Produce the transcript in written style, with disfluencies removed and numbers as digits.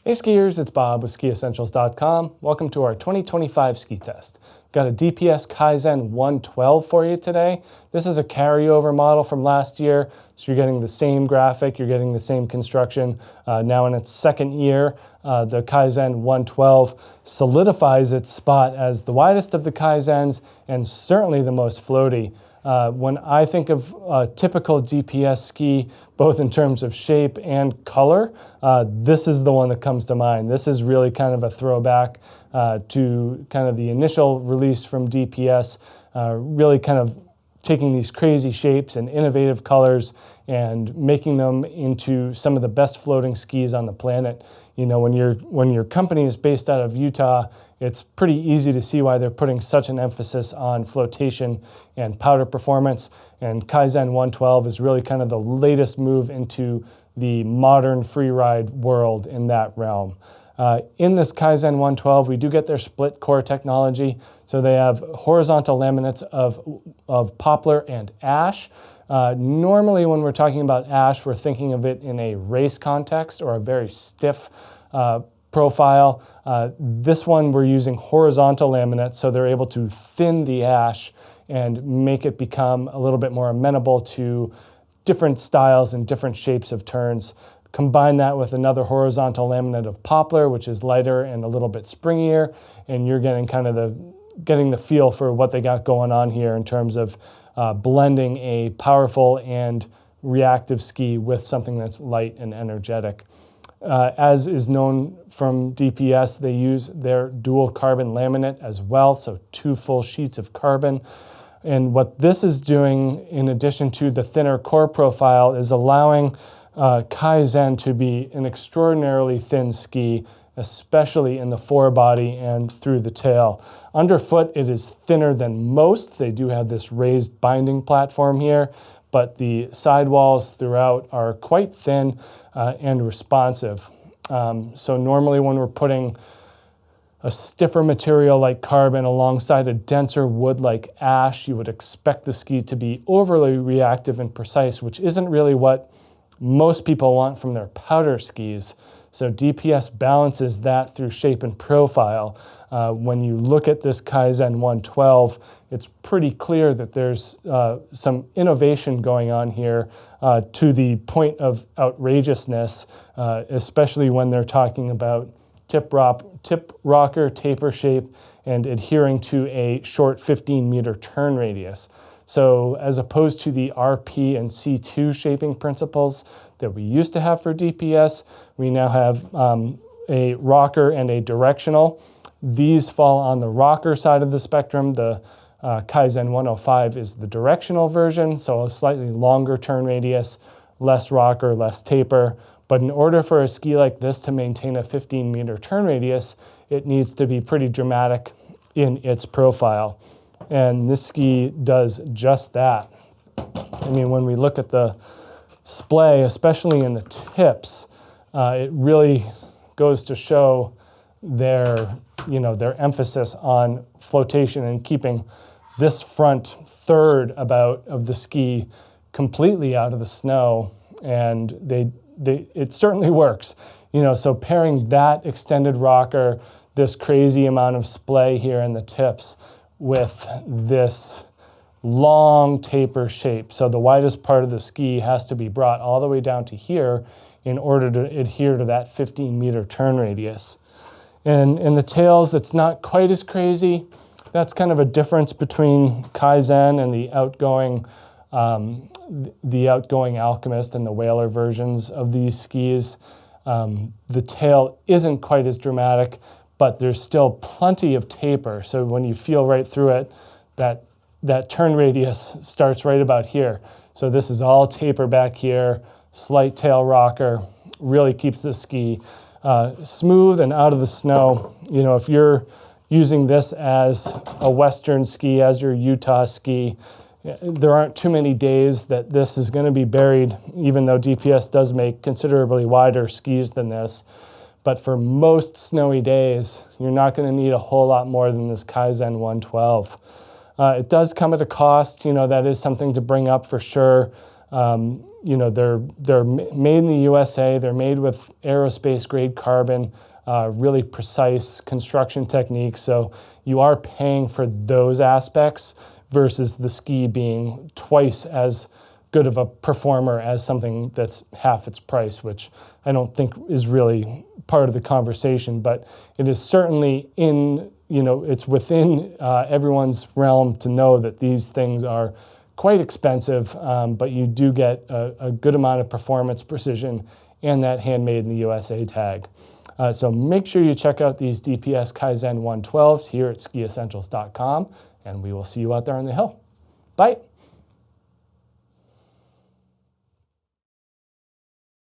Hey skiers, it's Bob with SkiEssentials.com. Welcome to our 2025 ski test. Got a DPS Kaizen 112 for you today. This is a carryover model from last year, so you're getting the same graphic, you're getting the same construction. Now in its second year, the Kaizen 112 solidifies its spot as the widest of the Kaizens and certainly the most floaty. When I think of a typical DPS ski, both in terms of shape and color, this is the one that comes to mind. This is really kind of a throwback to kind of the initial release from DPS, really kind of taking these crazy shapes and innovative colors and making them into some of the best floating skis on the planet. You know, when your company is based out of Utah, it's pretty easy to see why they're putting such an emphasis on flotation and powder performance. And Kaizen 112 is really kind of the latest move into the modern freeride world in that realm. In this Kaizen 112, we do get their split core technology. So they have horizontal laminates of poplar and ash. Normally when we're talking about ash, we're thinking of it in a race context or a very stiff profile. This one we're using horizontal laminates, so they're able to thin the ash and make it become a little bit more amenable to different styles and different shapes of turns. Combine that with another horizontal laminate of poplar, which is lighter and a little bit springier, and you're getting kind of getting the feel for what they got going on here in terms of blending a powerful and reactive ski with something that's light and energetic. As is known from DPS, they use their dual carbon laminate as well, so 2 full sheets of carbon. And what this is doing, in addition to the thinner core profile, is allowing Kaizen to be an extraordinarily thin ski, especially in the forebody and through the tail. Underfoot, it is thinner than most. They do have this raised binding platform here, but the sidewalls throughout are quite thin and responsive. So normally when we're putting a stiffer material like carbon alongside a denser wood like ash, you would expect the ski to be overly reactive and precise, which isn't really what most people want from their powder skis. So DPS balances that through shape and profile. When you look at this Kaizen 112, it's pretty clear that there's some innovation going on here to the point of outrageousness, especially when they're talking about tip rocker, taper shape, and adhering to a short 15-meter turn radius. So as opposed to the RP and C2 shaping principles that we used to have for DPS, we now have a rocker and a directional. These fall on the rocker side of the spectrum. The Kaizen 105 is the directional version, so a slightly longer turn radius, less rocker, less taper. But in order for a ski like this to maintain a 15-meter turn radius, it needs to be pretty dramatic in its profile. And this ski does just that. I mean, when we look at the splay, especially in the tips, it really goes to show their emphasis on flotation and keeping this front third of the ski completely out of the snow. And it certainly works. So pairing that extended rocker, this crazy amount of splay here in the tips, with this long taper shape. So the widest part of the ski has to be brought all the way down to here in order to adhere to that 15-meter turn radius. And in the tails, it's not quite as crazy. That's kind of a difference between Kaizen and the outgoing Alchemist and the Whaler versions of these skis. The tail isn't quite as dramatic, but there's still plenty of taper. So when you feel right through it, that turn radius starts right about here. So this is all taper back here, slight tail rocker, really keeps the ski smooth and out of the snow. If you're using this as a Western ski, as your Utah ski, there aren't too many days that this is going to be buried, even though DPS does make considerably wider skis than this. But for most snowy days, you're not going to need a whole lot more than this Kaizen 112. It does come at a cost, that is something to bring up for sure. They're made in the USA. They're made with aerospace grade carbon, really precise construction techniques. So you are paying for those aspects versus the ski being twice as good of a performer as something that's half its price, which I don't think is really part of the conversation, but it is certainly it's within everyone's realm to know that these things are quite expensive, but you do get a good amount of performance, precision, and that handmade in the USA tag. So make sure you check out these DPS Kaizen 112s here at skiessentials.com, and we will see you out there on the hill. Bye.